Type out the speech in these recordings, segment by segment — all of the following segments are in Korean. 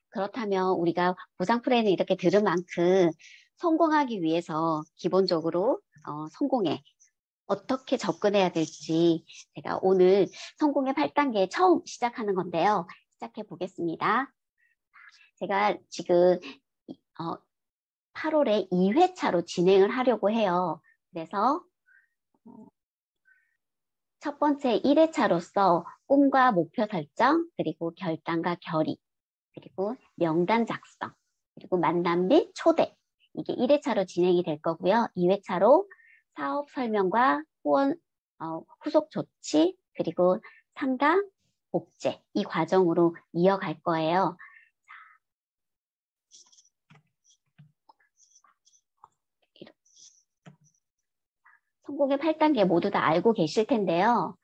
그렇다면 우리가 보상 플랜을 이렇게 들은 만큼 성공하기 위해서 기본적으로 성공에 어떻게 접근해야 될지 제가 오늘 성공의 8단계 처음 시작하는 건데요. 시작해 보겠습니다. 제가 지금 8월에 2회차로 진행을 하려고 해요. 그래서 첫 번째 1회차로서 꿈과 목표 설정, 그리고 결단과 결의, 그리고 명단 작성, 그리고 만남 및 초대. 이게 1회차로 진행이 될 거고요. 2회차로 사업 설명과 후원, 후속 조치, 그리고 상담, 복제 이 과정으로 이어갈 거예요. 성공의 8단계 모두 다 알고 계실 텐데요.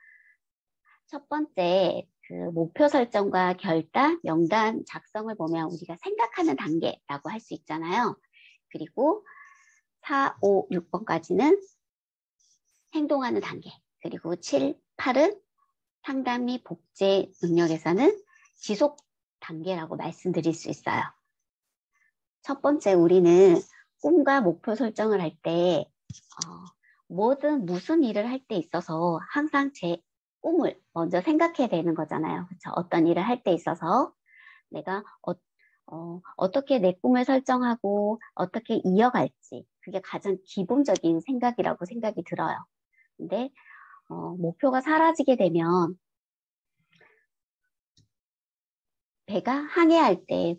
첫 번째, 그 목표 설정과 결단, 명단 작성을 보면 우리가 생각하는 단계라고 할 수 있잖아요. 그리고 4, 5, 6번까지는 행동하는 단계, 그리고 7, 8은 상담 및 복제 능력에서는 지속 단계라고 말씀드릴 수 있어요. 첫 번째, 우리는 꿈과 목표 설정을 할 때 무슨 일을 할 때 있어서 항상 제 꿈을 먼저 생각해야 되는 거잖아요. 그렇죠? 어떤 일을 할 때 있어서 내가 어떻게 내 꿈을 설정하고 어떻게 이어갈지 그게 가장 기본적인 생각이라고 생각이 들어요. 근데 목표가 사라지게 되면 배가 항해할 때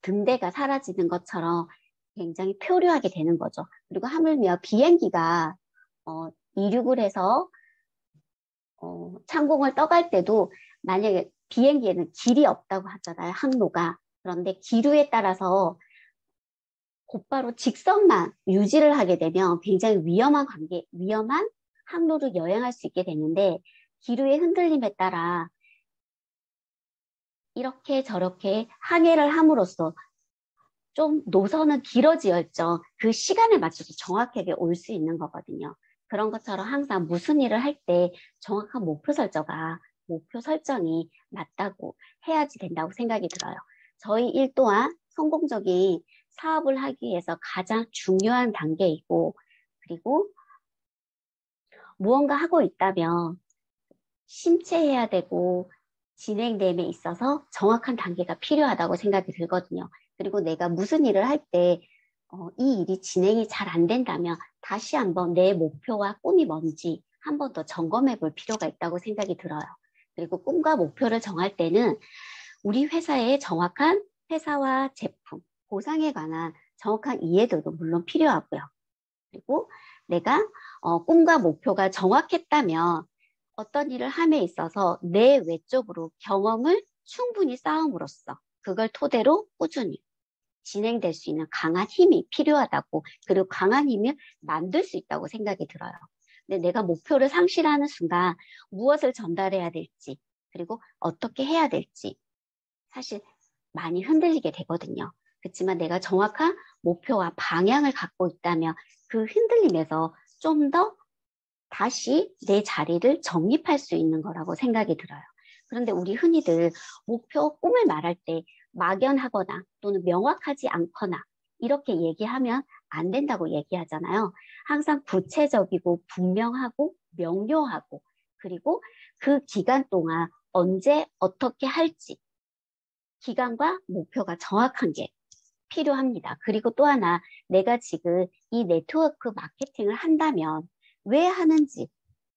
등대가 사라지는 것처럼 굉장히 표류하게 되는 거죠. 그리고 하물며 비행기가 이륙을 해서 창공을 떠갈 때도 만약에 비행기에는 길이 없다고 하잖아요. 항로가. 그런데 기류에 따라서 곧바로 직선만 유지를 하게 되면 굉장히 위험한 항로를 여행할 수 있게 되는데 기류의 흔들림에 따라 이렇게 저렇게 항해를 함으로써 좀 노선은 길어지었죠. 그 시간에 맞춰서 정확하게 올 수 있는 거거든요. 그런 것처럼 항상 무슨 일을 할 때 정확한 목표 설정이 맞다고 해야지 된다고 생각이 들어요. 저희 일 또한 성공적인 사업을 하기 위해서 가장 중요한 단계이고, 그리고 무언가 하고 있다면 심체해야 되고 진행됨에 있어서 정확한 단계가 필요하다고 생각이 들거든요. 그리고 내가 무슨 일을 할 때 이 일이 진행이 잘 안 된다면 다시 한번 내 목표와 꿈이 뭔지 한 번 더 점검해 볼 필요가 있다고 생각이 들어요. 그리고 꿈과 목표를 정할 때는 우리 회사의 정확한 회사와 제품, 보상에 관한 정확한 이해도도 물론 필요하고요. 그리고 내가 꿈과 목표가 정확했다면 어떤 일을 함에 있어서 내 외적으로 경험을 충분히 쌓음으로써 그걸 토대로 꾸준히 진행될 수 있는 강한 힘이 필요하다고, 그리고 강한 힘을 만들 수 있다고 생각이 들어요. 근데 내가 목표를 상실하는 순간 무엇을 전달해야 될지, 그리고 어떻게 해야 될지 사실 많이 흔들리게 되거든요. 그렇지만 내가 정확한 목표와 방향을 갖고 있다면 그 흔들림에서 좀 더 다시 내 자리를 정립할 수 있는 거라고 생각이 들어요. 그런데 우리 흔히들 목표, 꿈을 말할 때 막연하거나 또는 명확하지 않거나 이렇게 얘기하면 안 된다고 얘기하잖아요. 항상 구체적이고 분명하고 명료하고 그리고 그 기간 동안 언제 어떻게 할지 기간과 목표가 정확한 게 필요합니다. 그리고 또 하나 내가 지금 이 네트워크 마케팅을 한다면 왜 하는지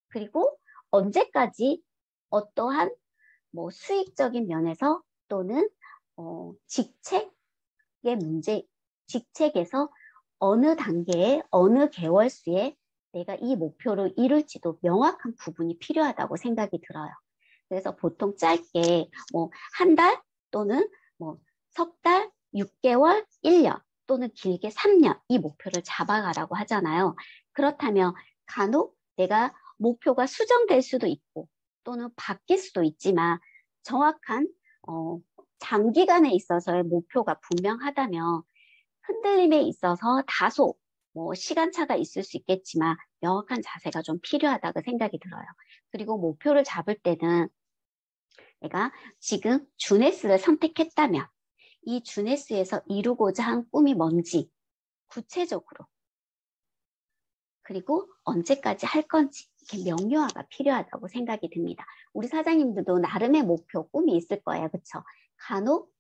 그리고 언제까지 어떠한 수익적인 면에서 또는 직책의 문제, 직책에서 어느 단계에 어느 개월수에 내가 이 목표를 이룰지도 명확한 부분이 필요하다고 생각이 들어요. 그래서 보통 짧게 한 달 또는 석 달, 6개월, 1년 또는 길게 3년 이 목표를 잡아가라고 하잖아요. 그렇다면 간혹 내가 목표가 수정될 수도 있고 또는 바뀔 수도 있지만 정확한 장기간에 있어서의 목표가 분명하다면 흔들림에 있어서 다소 시간차가 있을 수 있겠지만 명확한 자세가 좀 필요하다고 생각이 들어요. 그리고 목표를 잡을 때는 내가 지금 주네스를 선택했다면 이 주네스에서 이루고자 한 꿈이 뭔지 구체적으로, 그리고 언제까지 할 건지 이렇게 명료화가 필요하다고 생각이 듭니다. 우리 사장님들도 나름의 목표, 꿈이 있을 거예요. 그렇죠? 간혹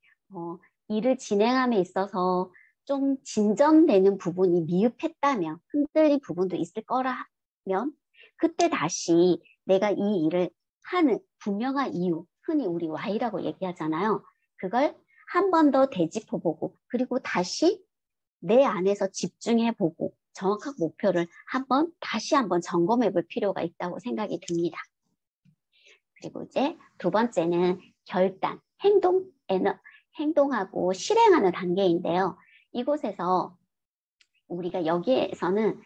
일을 진행함에 있어서 좀 진전되는 부분이 미흡했다면, 흔들린 부분도 있을 거라면 그때 다시 내가 이 일을 하는 분명한 이유, 흔히 우리 Y라고 얘기하잖아요. 그걸 한 번 더 되짚어보고, 그리고 다시 내 안에서 집중해보고 정확한 목표를 다시 한번 점검해 볼 필요가 있다고 생각이 듭니다. 그리고 이제 두 번째는 결단, 행동하고 실행하는 단계인데요. 이곳에서 우리가 여기에서는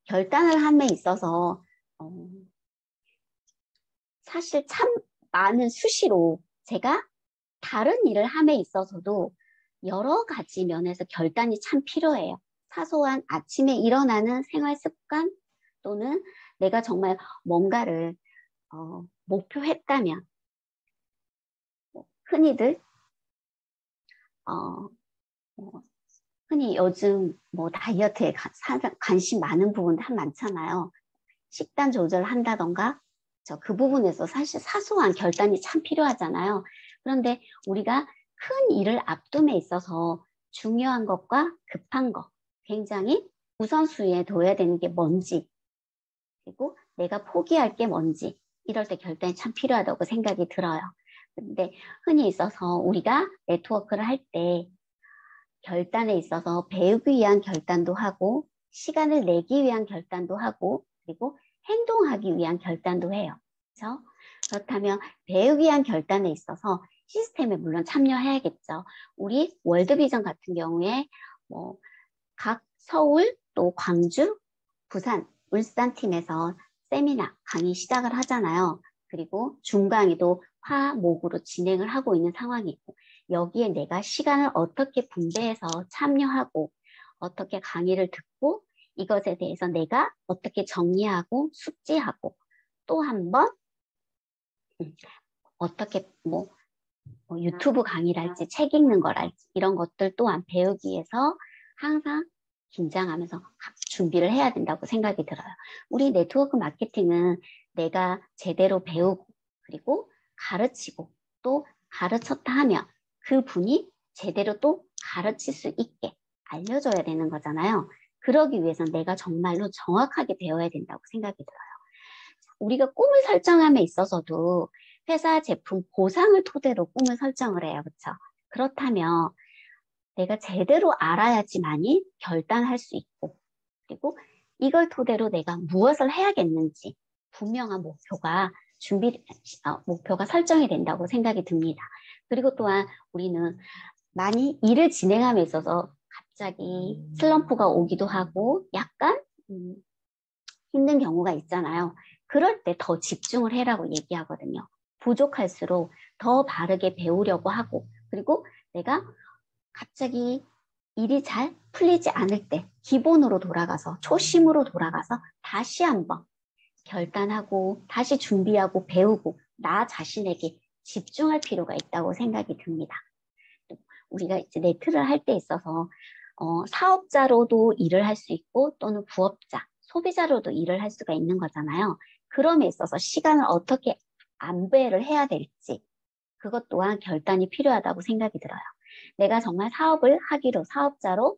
결단을 함에 있어서 사실 참 많은 수시로 제가 다른 일을 함에 있어서도 여러 가지 면에서 결단이 참 필요해요. 사소한 아침에 일어나는 생활 습관 또는 내가 정말 뭔가를 목표했다면 흔히들 흔히 요즘 다이어트에 관심 많은 부분들 많잖아요. 식단 조절한다던가 그 부분에서 사실 사소한 결단이 참 필요하잖아요. 그런데 우리가 큰 일을 앞둠에 있어서 중요한 것과 급한 것, 굉장히 우선순위에 둬야 되는 게 뭔지, 그리고 내가 포기할 게 뭔지, 이럴 때 결단이 참 필요하다고 생각이 들어요. 근데 흔히 있어서 우리가 네트워크를 할 때 결단에 있어서 배우기 위한 결단도 하고, 시간을 내기 위한 결단도 하고, 그리고 행동하기 위한 결단도 해요. 그렇죠? 그렇다면 배우기 위한 결단에 있어서 시스템에 물론 참여해야겠죠. 우리 월드비전 같은 경우에 각 서울, 또 광주, 부산, 울산 팀에서 세미나, 강의 시작을 하잖아요. 그리고 중강의도 화목으로 진행을 하고 있는 상황이고, 여기에 내가 시간을 어떻게 분배해서 참여하고 어떻게 강의를 듣고 이것에 대해서 내가 어떻게 정리하고 숙지하고 또 한 번 어떻게 유튜브 강의랄지 책 읽는 거랄지 이런 것들 또한 배우기 위해서 항상 긴장하면서 준비를 해야 된다고 생각이 들어요. 우리 네트워크 마케팅은 내가 제대로 배우고 그리고 가르치고 또 가르쳤다 하면 그 분이 제대로 또 가르칠 수 있게 알려줘야 되는 거잖아요. 그러기 위해서는 내가 정말로 정확하게 배워야 된다고 생각이 들어요. 우리가 꿈을 설정함에 있어서도 회사 제품 보상을 토대로 꿈을 설정을 해요. 그렇죠? 그렇다면 내가 제대로 알아야지만이 결단할 수 있고, 그리고 이걸 토대로 내가 무엇을 해야겠는지 분명한 목표가 설정이 된다고 생각이 듭니다. 그리고 또한 우리는 많이 일을 진행함에 있어서 갑자기 슬럼프가 오기도 하고 약간 힘든 경우가 있잖아요. 그럴 때 더 집중을 해라고 얘기하거든요. 부족할수록 더 바르게 배우려고 하고, 그리고 내가 갑자기 일이 잘 풀리지 않을 때 기본으로 돌아가서 초심으로 돌아가서 다시 한번 결단하고 다시 준비하고 배우고 나 자신에게 집중할 필요가 있다고 생각이 듭니다. 우리가 이제 네트를 할 때 있어서 사업자로도 일을 할 수 있고 또는 부업자, 소비자로도 일을 할 수가 있는 거잖아요. 그럼에 있어서 시간을 어떻게 안배를 해야 될지 그것 또한 결단이 필요하다고 생각이 들어요. 내가 정말 사업자로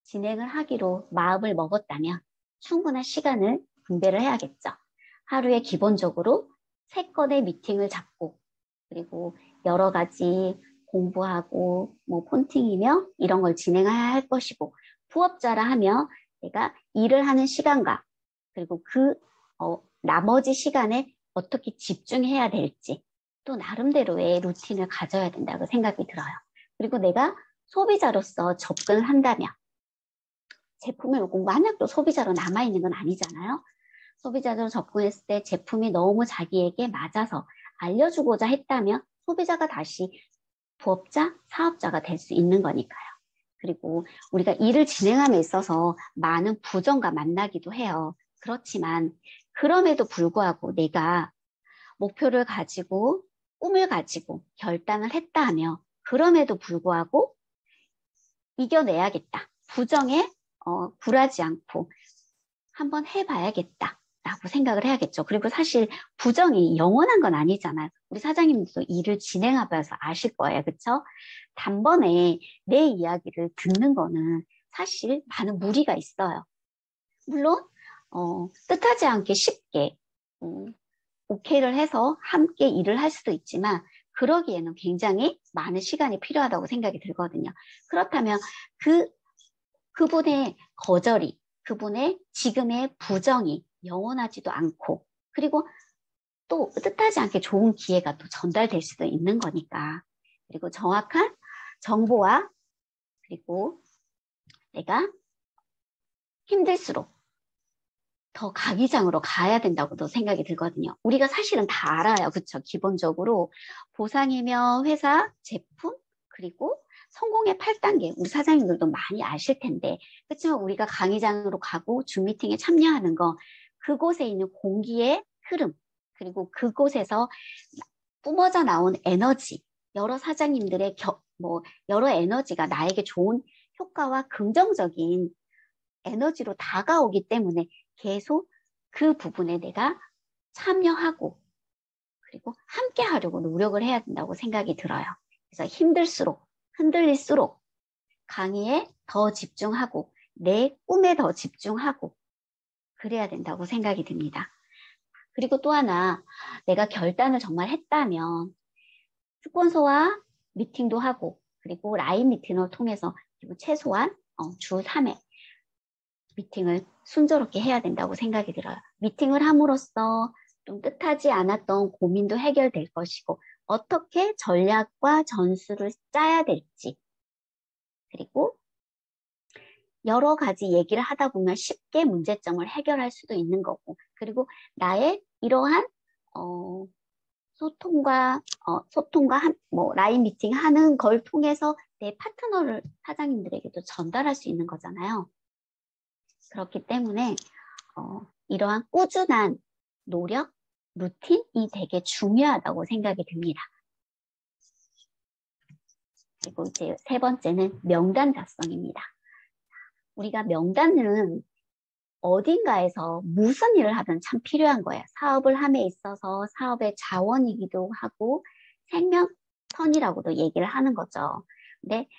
진행을 하기로 마음을 먹었다면 충분한 시간을 분배를 해야겠죠. 하루에 기본적으로 3건의 미팅을 잡고 그리고 여러 가지 공부하고 폰팅이며 이런 걸 진행해야 할 것이고, 부업자라 하면 내가 일을 하는 시간과 그리고 나머지 시간에 어떻게 집중해야 될지 또 나름대로의 루틴을 가져야 된다고 생각이 들어요. 그리고 내가 소비자로서 접근을 한다면 제품을 만약 또 소비자로 남아있는 건 아니잖아요. 소비자로 접근했을 때 제품이 너무 자기에게 맞아서 알려주고자 했다면 소비자가 다시 부업자, 사업자가 될 수 있는 거니까요. 그리고 우리가 일을 진행함에 있어서 많은 부정과 만나기도 해요. 그렇지만 그럼에도 불구하고 내가 목표를 가지고 꿈을 가지고 결단을 했다 하며 그럼에도 불구하고 이겨내야겠다. 부정에 굴하지 않고 한번 해봐야겠다라고 생각을 해야겠죠. 그리고 사실 부정이 영원한 건 아니잖아요. 우리 사장님도 일을 진행하면서 아실 거예요. 그렇죠? 단번에 내 이야기를 듣는 거는 사실 많은 무리가 있어요. 물론 뜻하지 않게 쉽게 오케이를 해서 함께 일을 할 수도 있지만 그러기에는 굉장히 많은 시간이 필요하다고 생각이 들거든요. 그렇다면 그분의 거절이, 그분의 지금의 부정이 영원하지도 않고 그리고 또 뜻하지 않게 좋은 기회가 또 전달될 수도 있는 거니까 그리고 정확한 정보와 그리고 내가 힘들수록 더 가기장으로 가야 된다고도 생각이 들거든요. 우리가 사실은 다 알아요. 그렇죠? 기본적으로 보상이며 회사, 제품, 그리고 성공의 8단계 우리 사장님들도 많이 아실 텐데 그렇지만 우리가 강의장으로 가고 줌 미팅에 참여하는 거 그곳에 있는 공기의 흐름 그리고 그곳에서 뿜어져 나온 에너지 여러 사장님들의 여러 에너지가 나에게 좋은 효과와 긍정적인 에너지로 다가오기 때문에 계속 그 부분에 내가 참여하고 그리고 함께 하려고 노력을 해야 된다고 생각이 들어요. 그래서 힘들수록 흔들릴수록 강의에 더 집중하고 내 꿈에 더 집중하고 그래야 된다고 생각이 듭니다. 그리고 또 하나 내가 결단을 정말 했다면 스폰서와 미팅도 하고 그리고 라인 미팅을 통해서 그리고 최소한 주 3회 미팅을 순조롭게 해야 된다고 생각이 들어요. 미팅을 함으로써 좀 뜻하지 않았던 고민도 해결될 것이고 어떻게 전략과 전술을 짜야 될지 그리고 여러 가지 얘기를 하다 보면 쉽게 문제점을 해결할 수도 있는 거고 그리고 나의 이러한 소통과 라인 미팅 하는 걸 통해서 내 파트너를 사장님들에게도 전달할 수 있는 거잖아요. 그렇기 때문에 이러한 꾸준한 노력, 루틴이 되게 중요하다고 생각이 듭니다. 그리고 이제 세 번째는 명단 작성입니다. 우리가 명단은 어딘가에서 무슨 일을 하든 참 필요한 거예요. 사업을 함에 있어서 사업의 자원이기도 하고 생명선이라고도 얘기를 하는 거죠. 근데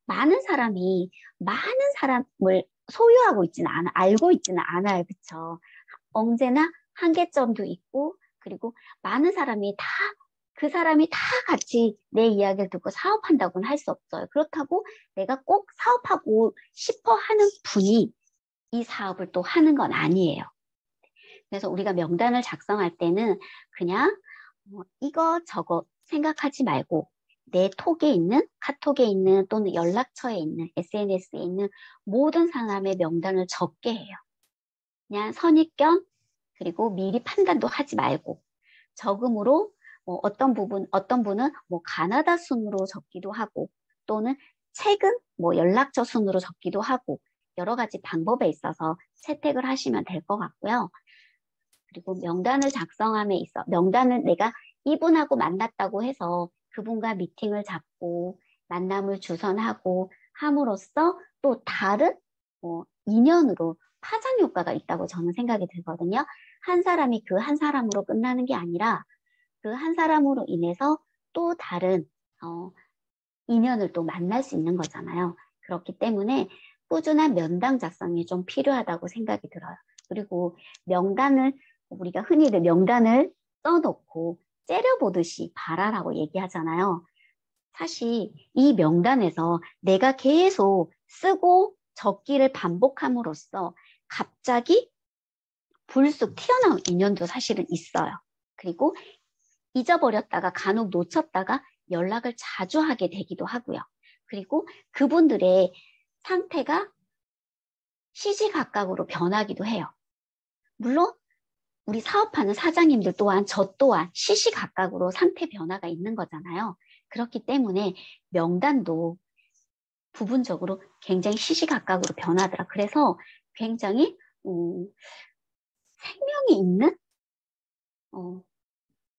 많은 사람이 많은 사람을 소유하고 있지는 않아, 알고 있지는 않아요. 그렇죠? 언제나 한계점도 있고 그리고 많은 사람이 그 사람이 다 같이 내 이야기를 듣고 사업한다고는 할 수 없어요. 그렇다고 내가 꼭 사업하고 싶어 하는 분이 이 사업을 또 하는 건 아니에요. 그래서 우리가 명단을 작성할 때는 그냥 이거 저거 생각하지 말고 내 톡에 있는, 카톡에 있는 또는 연락처에 있는, SNS에 있는 모든 사람의 명단을 적게 해요. 그냥 선입견 그리고 미리 판단도 하지 말고 적음으로 어떤 분은 가나다 순으로 적기도 하고 또는 최근 연락처 순으로 적기도 하고 여러 가지 방법에 있어서 채택을 하시면 될 것 같고요. 그리고 명단을 작성함에 있어 명단을 내가 이분하고 만났다고 해서 그분과 미팅을 잡고 만남을 주선하고 함으로써 또 다른 인연으로 파장 효과가 있다고 저는 생각이 들거든요. 한 사람이 그 한 사람으로 끝나는 게 아니라 그 한 사람으로 인해서 또 다른 인연을 또 만날 수 있는 거잖아요. 그렇기 때문에 꾸준한 명단 작성이 좀 필요하다고 생각이 들어요. 그리고 우리가 흔히들 명단을 써놓고 째려보듯이 봐라라고 얘기하잖아요. 사실 이 명단에서 내가 계속 쓰고 적기를 반복함으로써 갑자기 불쑥 튀어나온 인연도 사실은 있어요. 그리고 잊어버렸다가 간혹 놓쳤다가 연락을 자주 하게 되기도 하고요. 그리고 그분들의 상태가 시시각각으로 변하기도 해요. 물론 우리 사업하는 사장님들 또한 저 또한 시시각각으로 상태 변화가 있는 거잖아요. 그렇기 때문에 명단도 부분적으로 굉장히 시시각각으로 변하더라. 그래서 굉장히 생명이 있는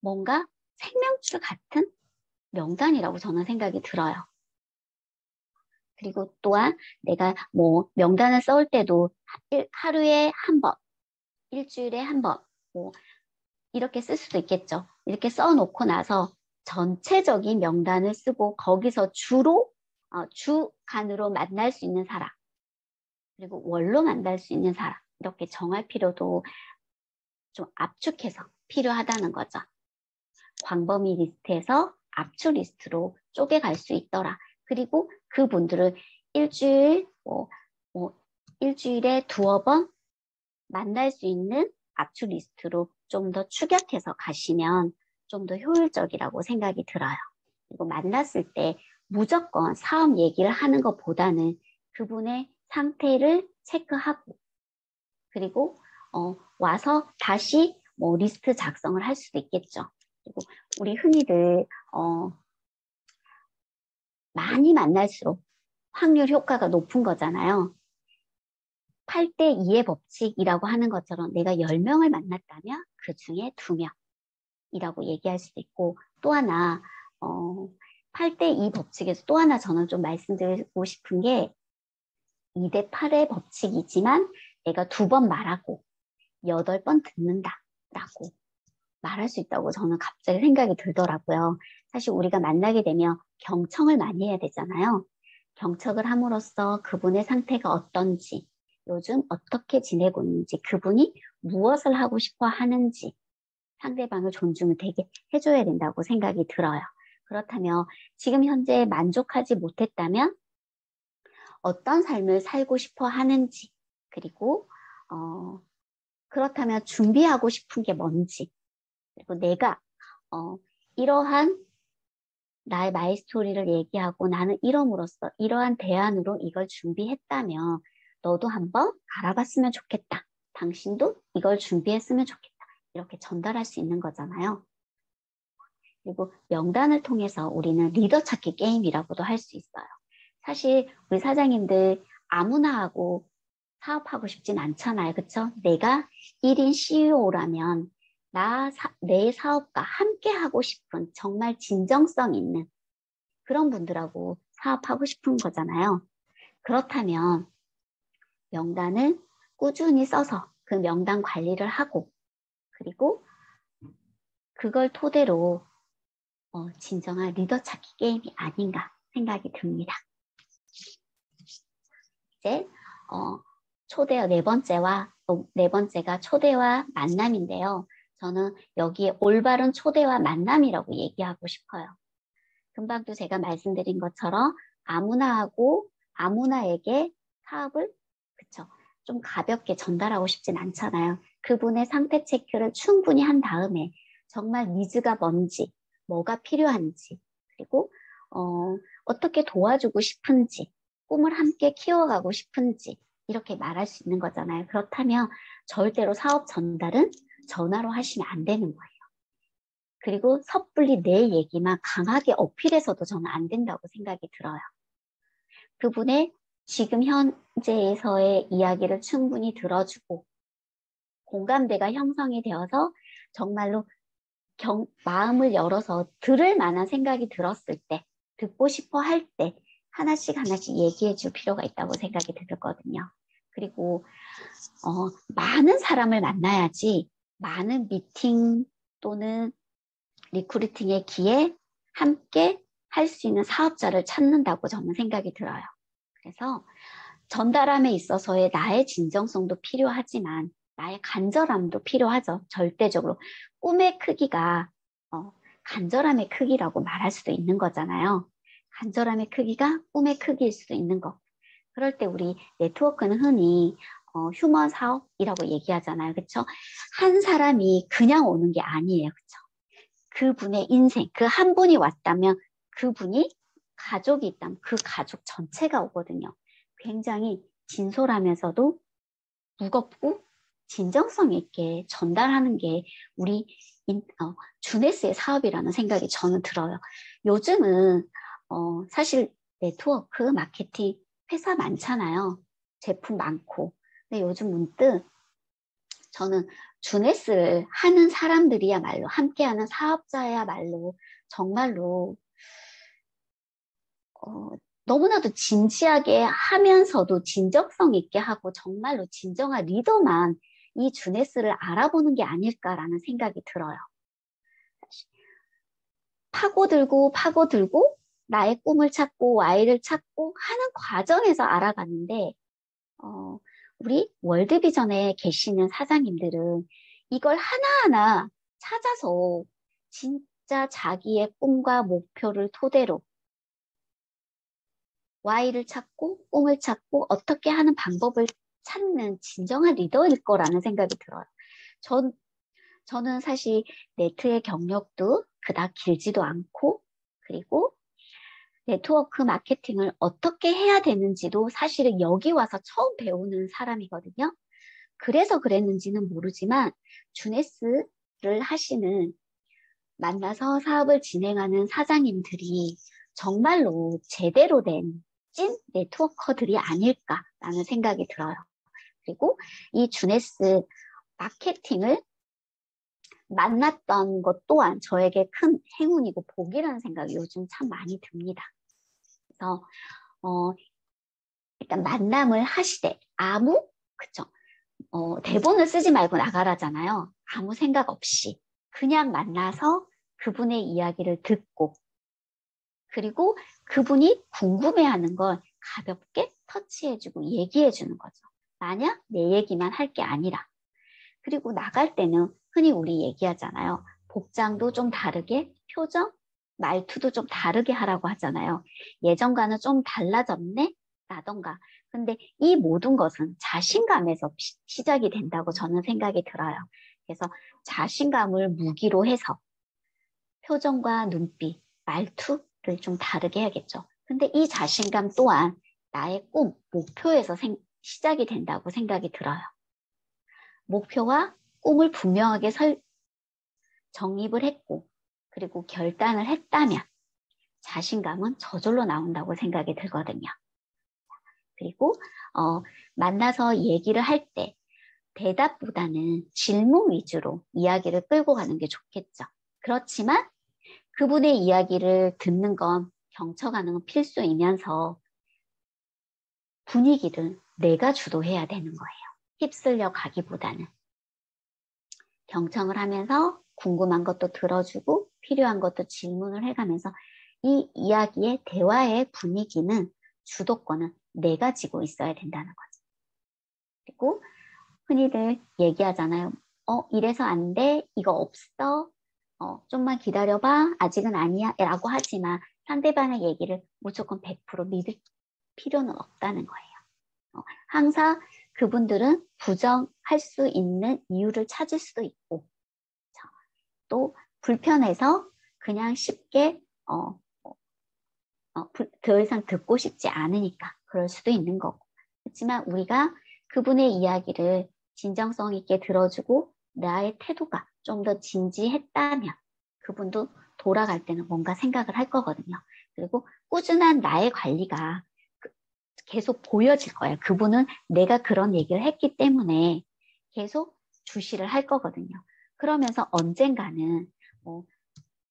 뭔가 생명줄 같은 명단이라고 저는 생각이 들어요. 그리고 또한 내가 뭐 명단을 써올 때도 하루에 한 번, 일주일에 한 번, 뭐 이렇게 쓸 수도 있겠죠. 이렇게 써놓고 나서 전체적인 명단을 쓰고 거기서 주로 주간으로 만날 수 있는 사람, 그리고 월로 만날 수 있는 사람 이렇게 정할 필요도 좀 압축해서 필요하다는 거죠. 광범위 리스트에서 압축 리스트로 쪼개갈 수 있더라. 그리고 그분들을 일주일, 일주일에 두어 번 만날 수 있는 압축 리스트로 좀 더 축약해서 가시면 좀 더 효율적이라고 생각이 들어요. 그리고 만났을 때 무조건 사업 얘기를 하는 것보다는 그분의 상태를 체크하고 그리고 와서 다시 뭐 리스트 작성을 할 수도 있겠죠. 그리고 우리 흔히들 많이 만날수록 확률 효과가 높은 거잖아요. 8대 2의 법칙이라고 하는 것처럼 내가 10명을 만났다면 그 중에 2명이라고 얘기할 수도 있고 또 하나 8대 2 법칙에서 또 하나 저는 좀 말씀드리고 싶은 게 2대 8의 법칙이지만 내가 2번 말하고 8번 듣는다라고 말할 수 있다고 저는 갑자기 생각이 들더라고요. 사실 우리가 만나게 되면 경청을 많이 해야 되잖아요. 경청을 함으로써 그분의 상태가 어떤지, 요즘 어떻게 지내고 있는지, 그분이 무엇을 하고 싶어 하는지 상대방을 존중을 되게 해줘야 된다고 생각이 들어요. 그렇다면 지금 현재 만족하지 못했다면 어떤 삶을 살고 싶어 하는지, 그리고 그렇다면 준비하고 싶은 게 뭔지, 그리고 내가 이러한 나의 마이스토리를 얘기하고 나는 이럼으로써 이러한 대안으로 이걸 준비했다면 너도 한번 알아봤으면 좋겠다. 당신도 이걸 준비했으면 좋겠다. 이렇게 전달할 수 있는 거잖아요. 그리고 명단을 통해서 우리는 리더 찾기 게임이라고도 할 수 있어요. 사실 우리 사장님들 아무나 하고 사업하고 싶진 않잖아요. 그쵸? 내가 1인 CEO라면 내 사업과 함께 하고 싶은 정말 진정성 있는 그런 분들하고 사업하고 싶은 거잖아요. 그렇다면 명단을 꾸준히 써서 그 명단 관리를 하고 그리고 그걸 토대로 진정한 리더 찾기 게임이 아닌가 생각이 듭니다. 이제 초대와 네 번째가 초대와 만남인데요. 저는 여기에 올바른 초대와 만남이라고 얘기하고 싶어요. 금방도 제가 말씀드린 것처럼 아무나 하고 아무나에게 사업을 좀 가볍게 전달하고 싶진 않잖아요. 그분의 상태 체크를 충분히 한 다음에 정말 니즈가 뭔지, 뭐가 필요한지, 그리고 어떻게 도와주고 싶은지, 꿈을 함께 키워가고 싶은지 이렇게 말할 수 있는 거잖아요. 그렇다면 절대로 사업 전달은 전화로 하시면 안 되는 거예요. 그리고 섣불리 내 얘기만 강하게 어필해서도 저는 안 된다고 생각이 들어요. 그분의 지금 현재에서의 이야기를 충분히 들어주고 공감대가 형성이 되어서 정말로 마음을 열어서 들을 만한 생각이 들었을 때, 듣고 싶어 할 때 하나씩 얘기해 줄 필요가 있다고 생각이 들거든요. 그리고 많은 사람을 만나야지 많은 미팅 또는 리크루팅의 기에 함께 할 수 있는 사업자를 찾는다고 저는 생각이 들어요. 그래서 전달함에 있어서의 나의 진정성도 필요하지만 나의 간절함도 필요하죠. 절대적으로. 꿈의 크기가 간절함의 크기라고 말할 수도 있는 거잖아요. 간절함의 크기가 꿈의 크기일 수도 있는 거. 그럴 때 우리 네트워크는 흔히 휴먼 사업이라고 얘기하잖아요. 그렇죠? 한 사람이 그냥 오는 게 아니에요. 그렇죠? 그분의 인생, 그 한 분이 왔다면 그분이 가족이 있다면 그 가족 전체가 오거든요. 굉장히 진솔하면서도 무겁고 진정성 있게 전달하는 게 우리 주네스의 사업이라는 생각이 저는 들어요. 요즘은 사실 네트워크 마케팅 회사 많잖아요. 제품 많고. 근데 요즘 문득 저는 주네스를 하는 사람들이야말로 함께하는 사업자야말로 정말로 너무나도 진지하게 하면서도 진정성 있게 하고 정말로 진정한 리더만 이 주네스를 알아보는 게 아닐까라는 생각이 들어요. 파고들고 나의 꿈을 찾고 Y를 찾고 하는 과정에서 알아가는데 우리 월드비전에 계시는 사장님들은 이걸 하나하나 찾아서 진짜 자기의 꿈과 목표를 토대로 Y를 찾고 꿈을 찾고 어떻게 하는 방법을 찾는 진정한 리더일 거라는 생각이 들어요. 저는 사실 네트의 경력도 그닥 길지도 않고 그리고 네트워크 마케팅을 어떻게 해야 되는지도 사실은 여기 와서 처음 배우는 사람이거든요. 그래서 그랬는지는 모르지만 주네스를 하시는 만나서 사업을 진행하는 사장님들이 정말로 제대로 된 찐 네트워커들이 아닐까라는 생각이 들어요. 그리고 이 주네스 마케팅을 만났던 것 또한 저에게 큰 행운이고 복이라는 생각이 요즘 참 많이 듭니다. 그래서 일단 만남을 하시되 그쵸? 대본을 쓰지 말고 나가라잖아요. 아무 생각 없이 그냥 만나서 그분의 이야기를 듣고 그리고 그분이 궁금해하는 걸 가볍게 터치해주고 얘기해주는 거죠. 만약 내 얘기만 할 게 아니라 그리고 나갈 때는 흔히 우리 얘기하잖아요. 복장도 좀 다르게 표정, 말투도 좀 다르게 하라고 하잖아요. 예전과는 좀 달라졌네? 라던가. 근데 이 모든 것은 자신감에서 시작이 된다고 저는 생각이 들어요. 그래서 자신감을 무기로 해서 표정과 눈빛, 말투를 좀 다르게 해야겠죠. 근데 이 자신감 또한 나의 꿈, 목표에서 시작이 된다고 생각이 들어요. 목표와 꿈을 분명하게 정립을 했고 그리고 결단을 했다면 자신감은 저절로 나온다고 생각이 들거든요. 그리고 만나서 얘기를 할 때 대답보다는 질문 위주로 이야기를 끌고 가는 게 좋겠죠. 그렇지만 그분의 이야기를 듣는 건 경청하는 건 필수이면서 분위기를 내가 주도해야 되는 거예요. 휩쓸려 가기보다는. 경청을 하면서 궁금한 것도 들어주고 필요한 것도 질문을 해가면서 이 이야기의 대화의 분위기는 주도권은 내가 지고 있어야 된다는 거죠. 그리고 흔히들 얘기하잖아요. 이래서 안 돼. 이거 없어. 좀만 기다려봐. 아직은 아니야. 라고 하지만 상대방의 얘기를 무조건 100% 믿을 필요는 없다는 거예요. 항상 그분들은 부정할 수 있는 이유를 찾을 수도 있고 또 불편해서 그냥 쉽게 더 이상 듣고 싶지 않으니까 그럴 수도 있는 거고 그렇지만 우리가 그분의 이야기를 진정성 있게 들어주고 나의 태도가 좀 더 진지했다면 그분도 돌아갈 때는 뭔가 생각을 할 거거든요. 그리고 꾸준한 나의 관리가 계속 보여질 거예요. 그분은 내가 그런 얘기를 했기 때문에 계속 주시를 할 거거든요. 그러면서 언젠가는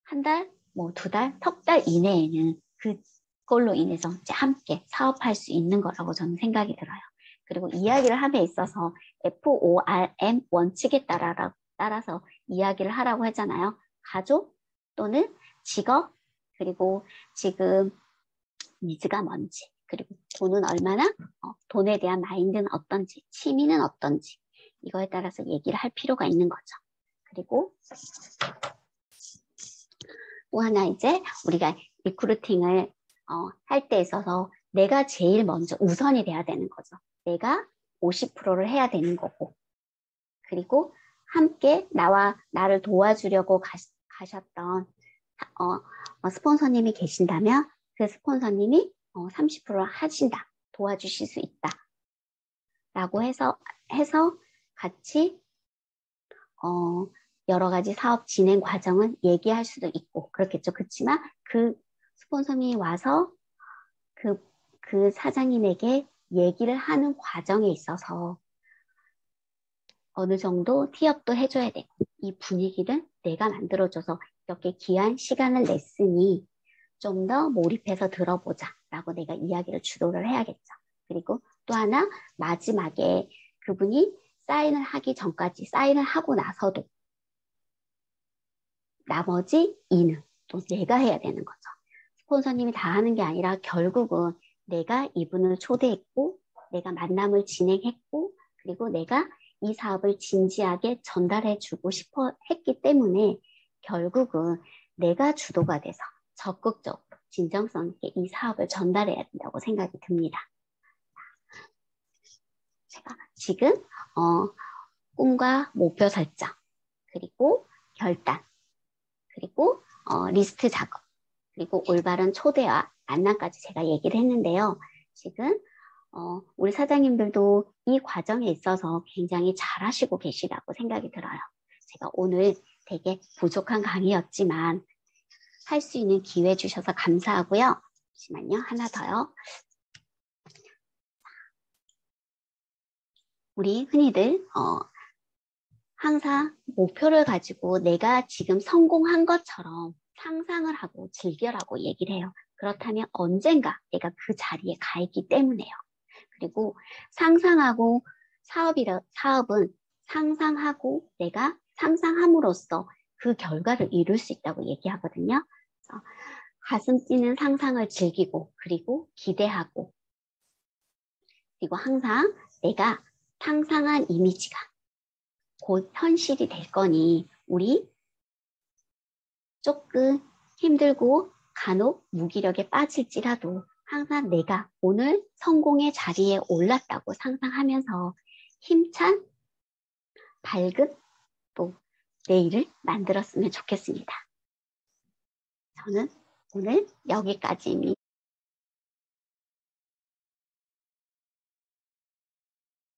한 달, 두 달, 석 달 이내에는 그걸로 인해서 이제 함께 사업할 수 있는 거라고 저는 생각이 들어요. 그리고 이야기를 함에 있어서 FORM 원칙에 따라서 이야기를 하라고 하잖아요. 가족 또는 직업 그리고 지금 니즈가 뭔지 그리고 돈은 얼마나 돈에 대한 마인드는 어떤지 취미는 어떤지 이거에 따라서 얘기를 할 필요가 있는 거죠. 그리고 또 하나 이제 우리가 리크루팅을 할 때 있어서 내가 제일 먼저 우선이 돼야 되는 거죠. 내가 50%를 해야 되는 거고 그리고 함께 나를 도와주려고 가셨던 스폰서님이 계신다면 그 스폰서님이 30% 하신다. 도와주실 수 있다. 라고 해서 같이 여러 가지 사업 진행 과정은 얘기할 수도 있고 그렇겠죠. 그렇지만 그 스폰서님이 와서 그 사장님에게 얘기를 하는 과정에 있어서 어느 정도 티업도 해줘야 되고 이 분위기를 내가 만들어줘서 이렇게 귀한 시간을 냈으니 좀 더 몰입해서 들어보자 라고 내가 이야기를 주도를 해야겠죠. 그리고 또 하나 마지막에 그분이 사인을 하기 전까지 사인을 하고 나서도 나머지 이는 또 내가 해야 되는 거죠. 스폰서님이 다 하는 게 아니라 결국은 내가 이분을 초대했고 내가 만남을 진행했고 그리고 내가 이 사업을 진지하게 전달해 주고 싶어 했기 때문에 결국은 내가 주도가 돼서 적극적으로 진정성 있게 이 사업을 전달해야 된다고 생각이 듭니다. 제가 지금 꿈과 목표 설정 그리고 결단 그리고 리스트 작업 그리고 올바른 초대와 만남까지 제가 얘기를 했는데요. 지금 우리 사장님들도 이 과정에 있어서 굉장히 잘하시고 계시다고 생각이 들어요. 제가 오늘 되게 부족한 강의였지만 할 수 있는 기회 주셔서 감사하고요. 잠시만요. 하나 더요. 우리 흔히들 항상 목표를 가지고 내가 지금 성공한 것처럼 상상을 하고 즐겨라고 얘기를 해요. 그렇다면 언젠가 내가 그 자리에 가 있기 때문에요. 그리고 상상하고 사업은 상상하고 내가 상상함으로써 그 결과를 이룰 수 있다고 얘기하거든요. 가슴 뛰는 상상을 즐기고 그리고 기대하고 그리고 항상 내가 상상한 이미지가 곧 현실이 될 거니 우리 조금 힘들고 간혹 무기력에 빠질지라도 항상 내가 오늘 성공의 자리에 올랐다고 상상하면서 힘찬 밝은 또 내일을 만들었으면 좋겠습니다. 저는 오늘 여기까지입니다.